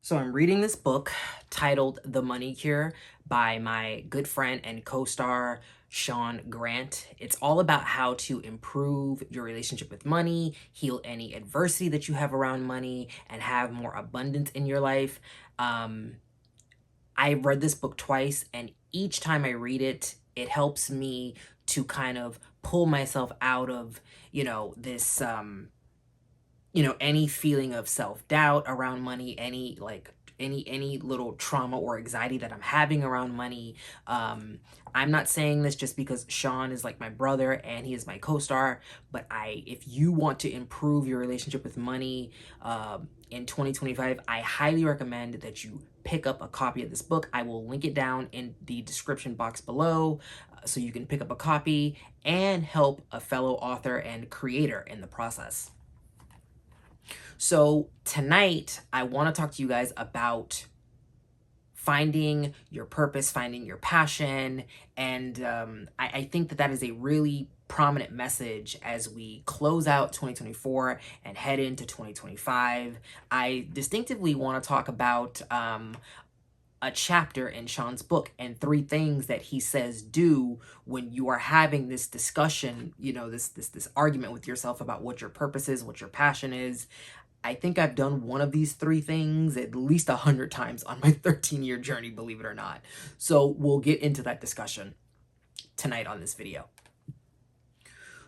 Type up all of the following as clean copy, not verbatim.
So I'm reading this book titled The Money Cure by my good friend and co-star Sean Grant. It's all about how to improve your relationship with money, heal any adversity that you have around money, and have more abundance in your life. Um, I read this book twice, and each time I read it, it helps me to kind of pull myself out of, this any feeling of self-doubt around money, any little trauma or anxiety that I'm having around money. I'm not saying this just because Sean is like my brother and he is my co-star, but if you want to improve your relationship with money in 2025, I highly recommend that you pick up a copy of this book. I will link it down in the description box below so you can pick up a copy and help a fellow author and creator in the process. So tonight, I want to talk to you guys about finding your purpose, finding your passion, and I think that is a really prominent message as we close out 2024 and head into 2025. I distinctively want to talk about a chapter in Sean's book and 3 things that he says do when you are having this discussion, this argument with yourself about what your purpose is, what your passion is. I think I've done one of these 3 things at least 100 times on my 13-year journey, believe it or not. So we'll get into that discussion tonight on this video.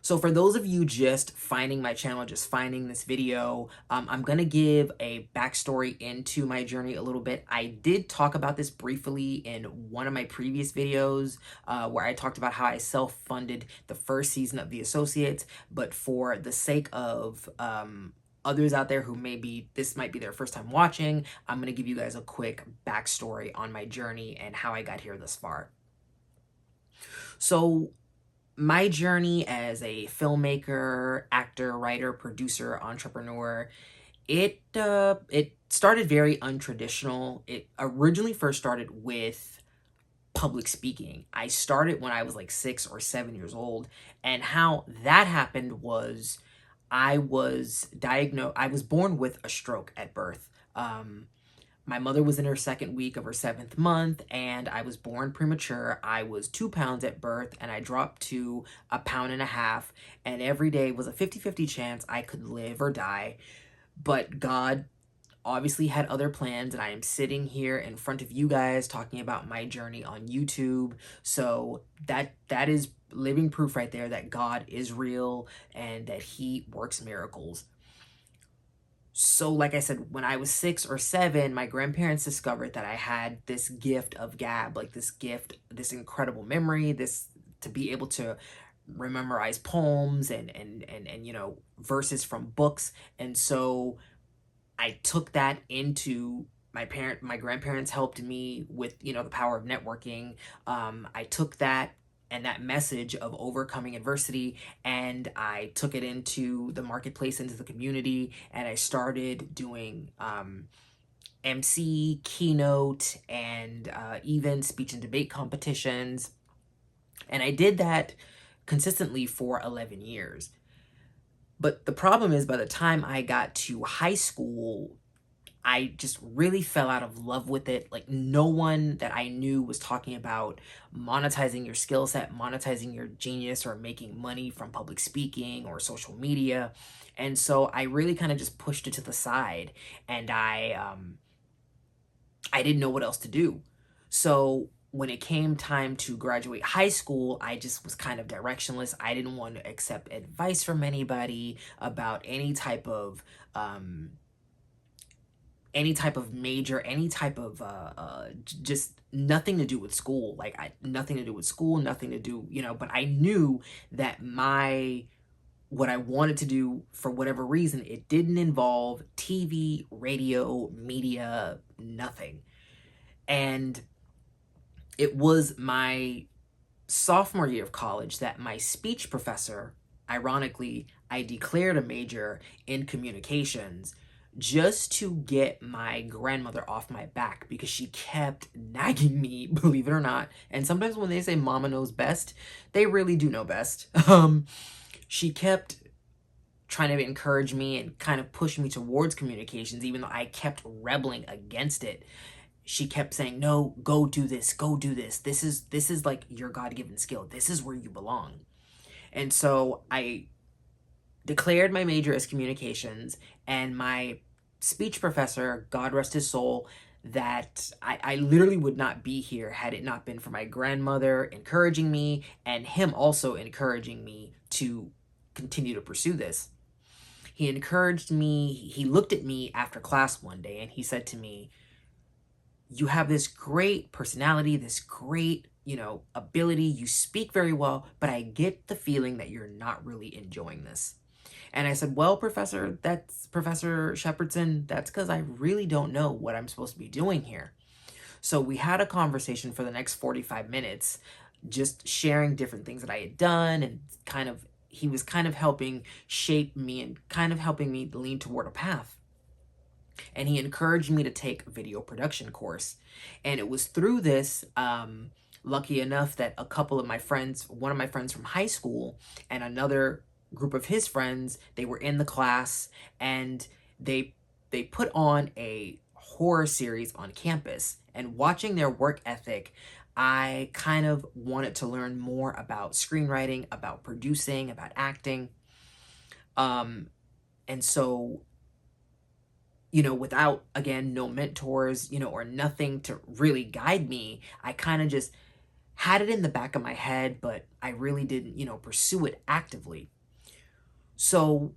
So for those of you just finding my channel, just finding this video, I'm going to give a backstory into my journey a little bit. I did talk about this briefly in one of my previous videos where I talked about how I self-funded the first season of The Associates, but for the sake of others out there who this might be their first time watching, I'm going to give you guys a quick backstory on my journey and how I got here this far. So my journey as a filmmaker, actor, writer, producer, entrepreneur, it started very untraditional. It originally first started with public speaking. I started when I was like 6 or 7 years old, and how that happened was I was born with a stroke at birth. My mother was in her 2nd week of her 7th month, and I was born premature. I was 2 pounds at birth, and I dropped to 1.5 pounds, and every day was a 50-50 chance I could live or die. But God obviously had other plans, and I am sitting here in front of you guys talking about my journey on YouTube. So that is living proof right there that God is real and that he works miracles. So like I said, when I was 6 or 7, my grandparents discovered that I had this gift of gab, like this gift, this incredible memory, this to be able to memorize poems and verses from books. And so I took that into my grandparents helped me with, the power of networking. I took that and that message of overcoming adversity, and I took it into the marketplace, into the community, and I started doing MC, keynote, and even speech and debate competitions. And I did that consistently for 11 years. But the problem is, by the time I got to high school, I just really fell out of love with it. Like, no one that I knew was talking about monetizing your skill set, monetizing your genius, or making money from public speaking or social media. And so I really kind of just pushed it to the side, and I didn't know what else to do. So when it came time to graduate high school, I just was kind of directionless. I didn't want to accept advice from anybody about any type of major, any type of just nothing to do with school. Like, nothing to do with school, nothing to do, but I knew that what I wanted to do, for whatever reason, it didn't involve TV, radio, media, nothing. And it was my sophomore year of college that my speech professor, ironically, I declared a major in communications just to get my grandmother off my back, because she kept nagging me, believe it or not. And sometimes when they say mama knows best, they really do know best. She kept trying to encourage me and kind of push me towards communications, even though I kept rebelling against it. She kept saying, no, go do this, go do this. This is like your God-given skill. This is where you belong. And so I declared my major as communications, and my speech professor, God rest his soul, that I literally would not be here had it not been for my grandmother encouraging me and him also encouraging me to continue to pursue this. He encouraged me. He looked at me after class one day and he said to me, you have this great personality, this great, ability. You speak very well, but I get the feeling that you're not really enjoying this. And I said, well, that's Professor Shepherdson. That's because I really don't know what I'm supposed to be doing here. So we had a conversation for the next 45 minutes, just sharing different things that I had done, and he was kind of helping shape me and kind of helping me lean toward a path. And he encouraged me to take a video production course. And it was through this, lucky enough that a couple of my friends, one of my friends from high school and another group of his friends, they were in the class, and they put on a horror series on campus. And watching their work ethic, I kind of wanted to learn more about screenwriting, about producing, about acting. And so, without, again, no mentors, or nothing to really guide me, I kind of just had it in the back of my head, but I really didn't, pursue it actively. So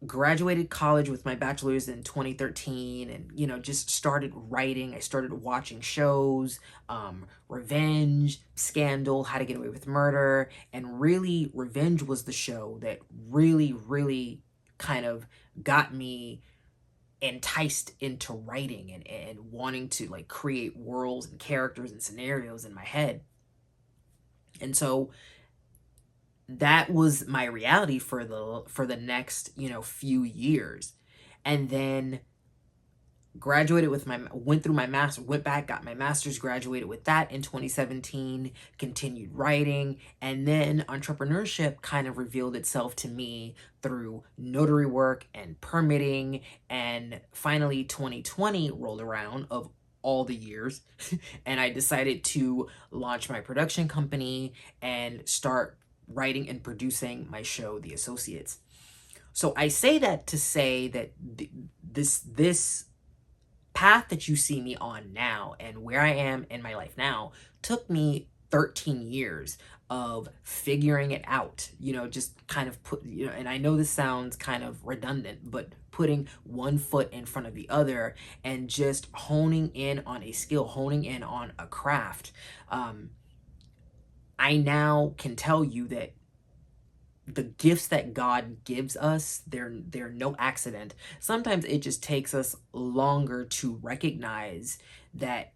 graduated college with my bachelor's in 2013, and just started writing. I started watching shows, Revenge, Scandal, How to Get Away with Murder, and really Revenge was the show that really kind of got me enticed into writing and wanting to like create worlds and characters and scenarios in my head. And so that was my reality for the next, few years. And then went through my master, went back, got my master's, graduated with that in 2017, continued writing, and then entrepreneurship kind of revealed itself to me through notary work and permitting. And finally 2020 rolled around, of all the years, and I decided to launch my production company and start writing and producing my show, The Associates. So I say that to say that this path that you see me on now and where I am in my life now took me 13 years of figuring it out, just kind of and I know this sounds kind of redundant, but putting one foot in front of the other and just honing in on a skill, honing in on a craft. I now can tell you that the gifts that God gives us, they're no accident. Sometimes it just takes us longer to recognize that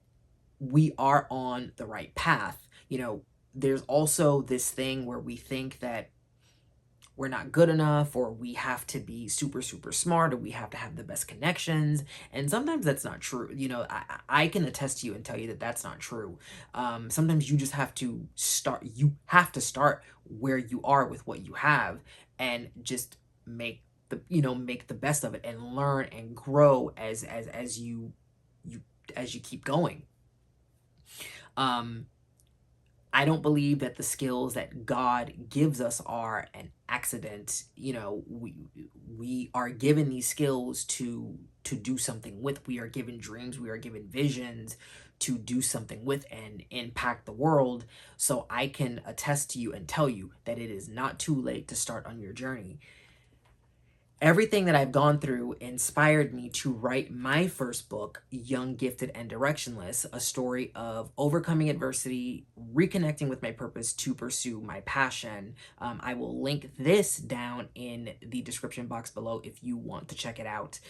we are on the right path. There's also this thing where we think that we're not good enough, or we have to be super, super smart, or we have to have the best connections. And sometimes that's not true. I can attest to you and tell you that that's not true. Sometimes you just have to start. You have to start where you are with what you have, and just make the best of it and learn and grow as you keep going. I don't believe that the skills that God gives us are an accident. We are given these skills to do something with. We are given dreams, we are given visions to do something with and impact the world. So I can attest to you and tell you that it is not too late to start on your journey. Everything that I've gone through inspired me to write my first book, Young, Gifted, and Directionless, a story of overcoming adversity, reconnecting with my purpose to pursue my passion. I will link this down in the description box below if you want to check it out.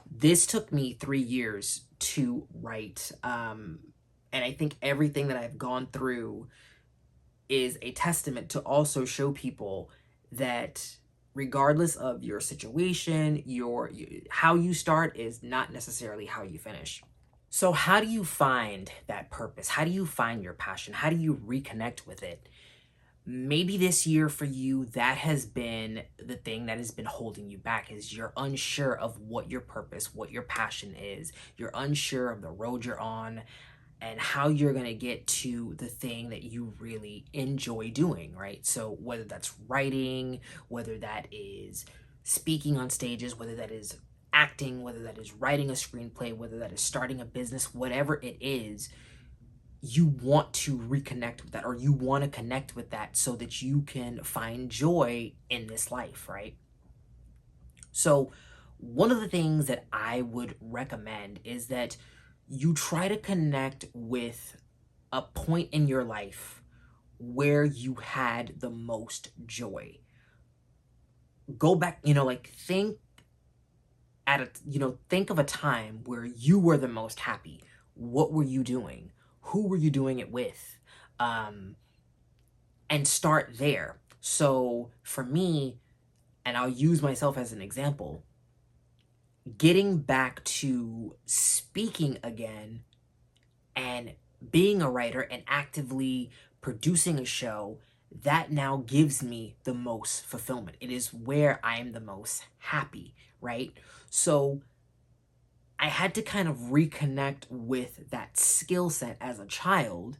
This took me 3 years to write, and I think everything that I've gone through is a testament to also show people that regardless of your situation, how you start is not necessarily how you finish. So how do you find that purpose? How do you find your passion? How do you reconnect with it? maybe this year for you, that has been the thing that has been holding you back, is you're unsure of what your purpose, what your passion is. You're unsure of the road you're on and how you're going to get to the thing that you really enjoy doing, right? So whether that's writing, whether that is speaking on stages, whether that is acting, whether that is writing a screenplay, whether that is starting a business, whatever it is, you want to reconnect with that, or you want to connect with that so that you can find joy in this life, right? So, one of the things that I would recommend is that you try to connect with a point in your life where you had the most joy. Go back, like think of a time where you were the most happy. What were you doing? Who were you doing it with? Um, and start there. So for me, and I'll use myself as an example, getting back to speaking again and being a writer and actively producing a show, that now gives me the most fulfillment. It is where I am the most happy, right? So I had to kind of reconnect with that skill set as a child,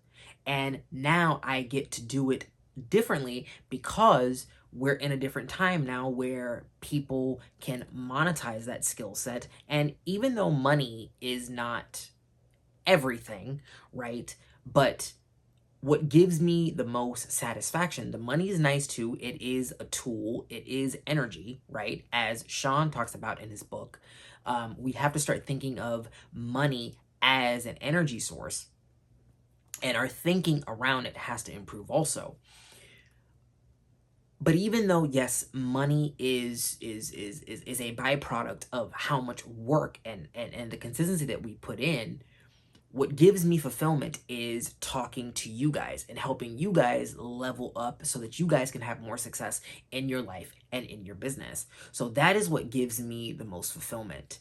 and now I get to do it differently because we're in a different time now where people can monetize that skill set. And even though money is not everything, right? But what gives me the most satisfaction, the money is nice too. It is a tool, it is energy, right? As Sean talks about in his book, we have to start thinking of money as an energy source, and our thinking around it has to improve also. But even though, yes, money is a byproduct of how much work and the consistency that we put in, what gives me fulfillment is talking to you guys and helping you guys level up so that you guys can have more success in your life and in your business. So that is what gives me the most fulfillment.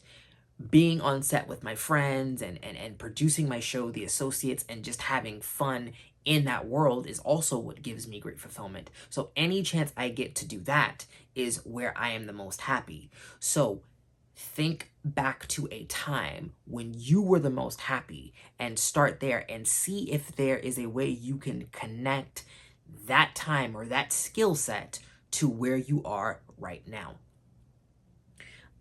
Being on set with my friends and producing my show, The Associates, and just having fun in that world is also what gives me great fulfillment. So any chance I get to do that is where I am the most happy. So think back to a time when you were the most happy and start there and see if there is a way you can connect that time or that skill set to where you are right now.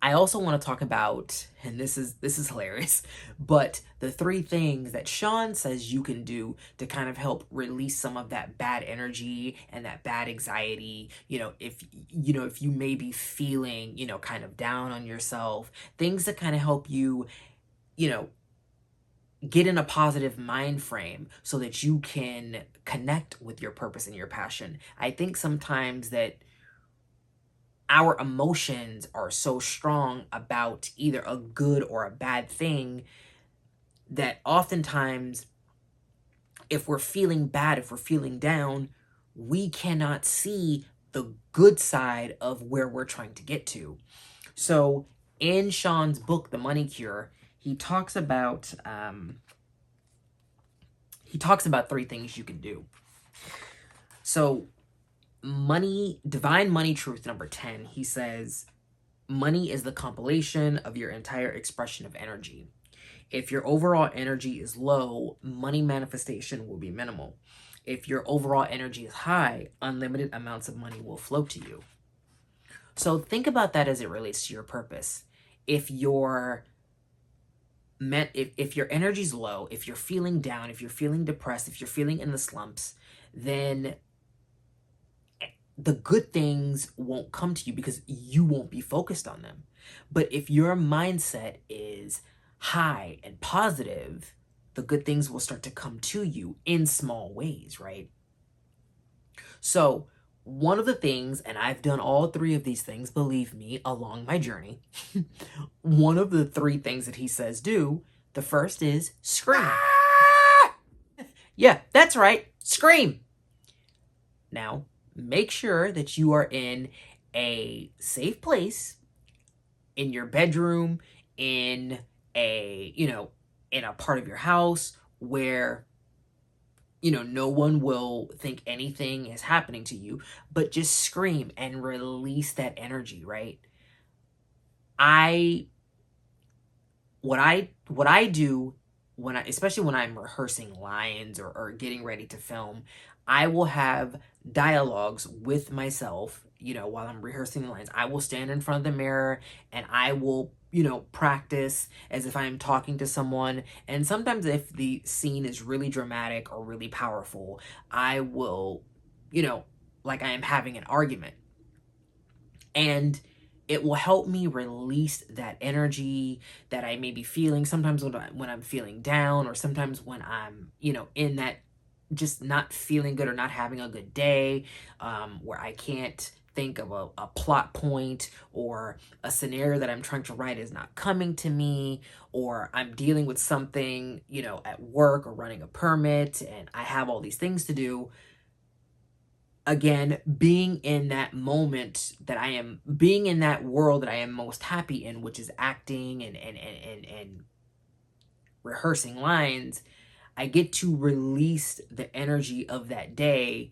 I also want to talk about, and this is hilarious, but the 3 things that Sean says you can do to kind of help release some of that bad energy and that bad anxiety. If you may be feeling, kind of down on yourself, things that kind of help you, you know, get in a positive mind frame so that you can connect with your purpose and your passion. I think sometimes that our emotions are so strong about either a good or a bad thing that oftentimes, if we're feeling bad, if we're feeling down, we cannot see the good side of where we're trying to get to. So in Sean's book, The Money Cure, he talks about 3 things you can do. So divine money truth number 10, he says, money is the compilation of your entire expression of energy. If your overall energy is low, money manifestation will be minimal. If your overall energy is high, unlimited amounts of money will flow to you. So think about that as it relates to your purpose. If your energy's low, if you're feeling down, if you're feeling depressed, if you're feeling in the slumps, then the good things won't come to you because you won't be focused on them. But if your mindset is high and positive, the good things will start to come to you in small ways, right? So one of the things, and I've done all 3 of these things, believe me, along my journey, one of the 3 things that he says do, the first is scream. Yeah, that's right, scream. Now, make sure that you are in a safe place, in your bedroom, in a part of your house where no one will think anything is happening to you, but just scream and release that energy, right? I what I do when I, especially when I'm rehearsing lines or getting ready to film, I will have dialogues with myself, while I'm rehearsing the lines. I will stand in front of the mirror and I will, practice as if I am talking to someone. And sometimes if the scene is really dramatic or really powerful, I will, you know, like I am having an argument. And it will help me release that energy that I may be feeling sometimes when I'm feeling down, or sometimes when I'm, in that just not feeling good or not having a good day, where I can't think of a plot point, or a scenario that I'm trying to write is not coming to me, or I'm dealing with something, at work or running a permit and I have all these things to do. Again, being in that moment that I am, being in that world that I am most happy in, which is acting and rehearsing lines, I get to release the energy of that day.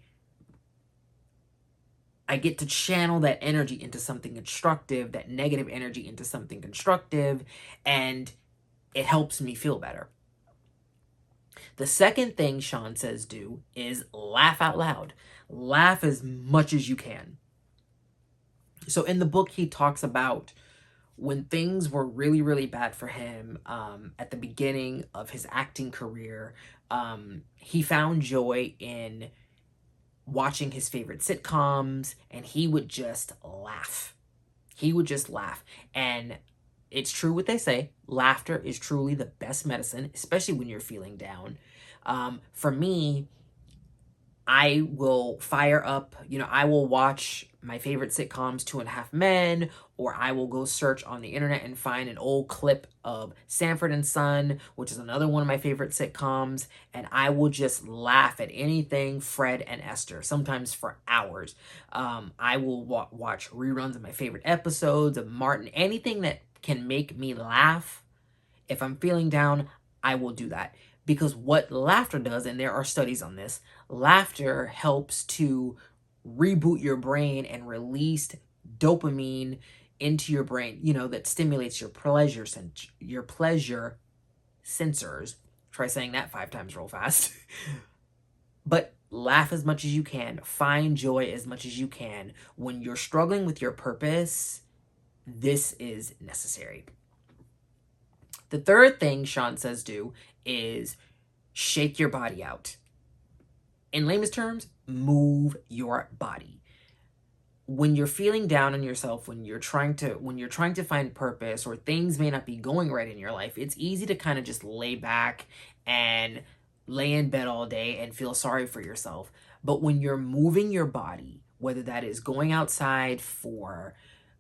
I get to channel that energy into something constructive, that negative energy into something constructive, and it helps me feel better. The second thing Sean says do is laugh out loud. Laugh as much as you can. So in the book, he talks about when things were really, really bad for him, at the beginning of his acting career. He found joy in watching his favorite sitcoms, and he would just laugh. He would just laugh. And it's true what they say, laughter is truly the best medicine, especially when you're feeling down. For me, I will fire up, I will watch my favorite sitcoms, Two and a Half Men, or I will go search on the internet and find an old clip of Sanford and Son, which is another one of my favorite sitcoms, and I will just laugh at anything Fred and Esther, sometimes for hours. I will watch reruns of my favorite episodes of Martin, anything that can make me laugh. If I'm feeling down, I will do that. Because what laughter does, and there are studies on this, laughter helps to reboot your brain and release dopamine into your brain, that stimulates your pleasure sensors. Try saying that 5 times real fast. But laugh as much as you can. Find joy as much as you can. When you're struggling with your purpose, this is necessary. The third thing Sean says do is shake your body out. In layman's terms, move your body. When you're feeling down on yourself, when you're trying to find purpose, or things may not be going right in your life, it's easy to kind of just lay back and lay in bed all day and feel sorry for yourself. But when you're moving your body, whether that is going outside for,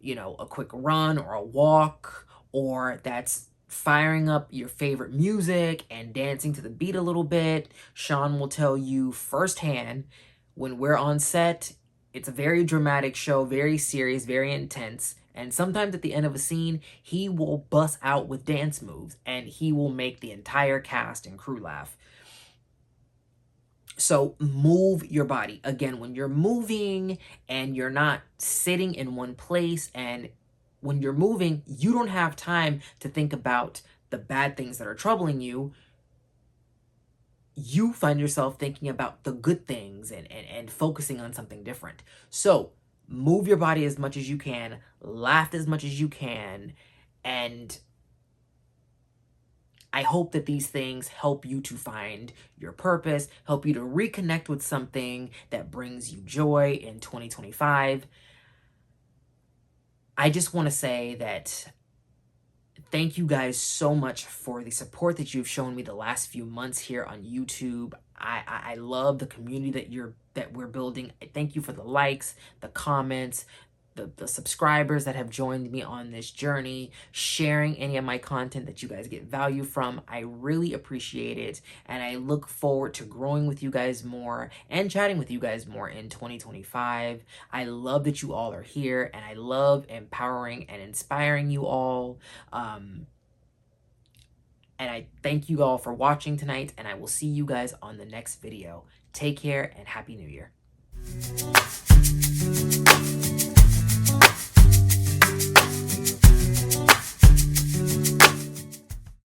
a quick run or a walk, or that's firing up your favorite music and dancing to the beat a little bit, Sean will tell you firsthand, when we're on set, it's a very dramatic show, very serious, very intense. And sometimes at the end of a scene, he will bust out with dance moves and he will make the entire cast and crew laugh. So move your body. Again, when you're moving and you're not sitting in one place, and when you're moving, you don't have time to think about the bad things that are troubling you. You find yourself thinking about the good things and focusing on something different. So move your body as much as you can, laugh as much as you can, and I hope that these things help you to find your purpose, help you to reconnect with something that brings you joy in 2025. I just want to say that thank you guys so much for the support that you've shown me the last few months here on YouTube. I love the community that we're building. Thank you for the likes, the comments, the subscribers that have joined me on this journey, sharing any of my content that you guys get value from. I really appreciate it, and I look forward to growing with you guys more and chatting with you guys more in 2025. I love that you all are here, and I love empowering and inspiring you all. And And I thank you all for watching tonight, and I will see you guys on the next video. Take care and Happy New Year.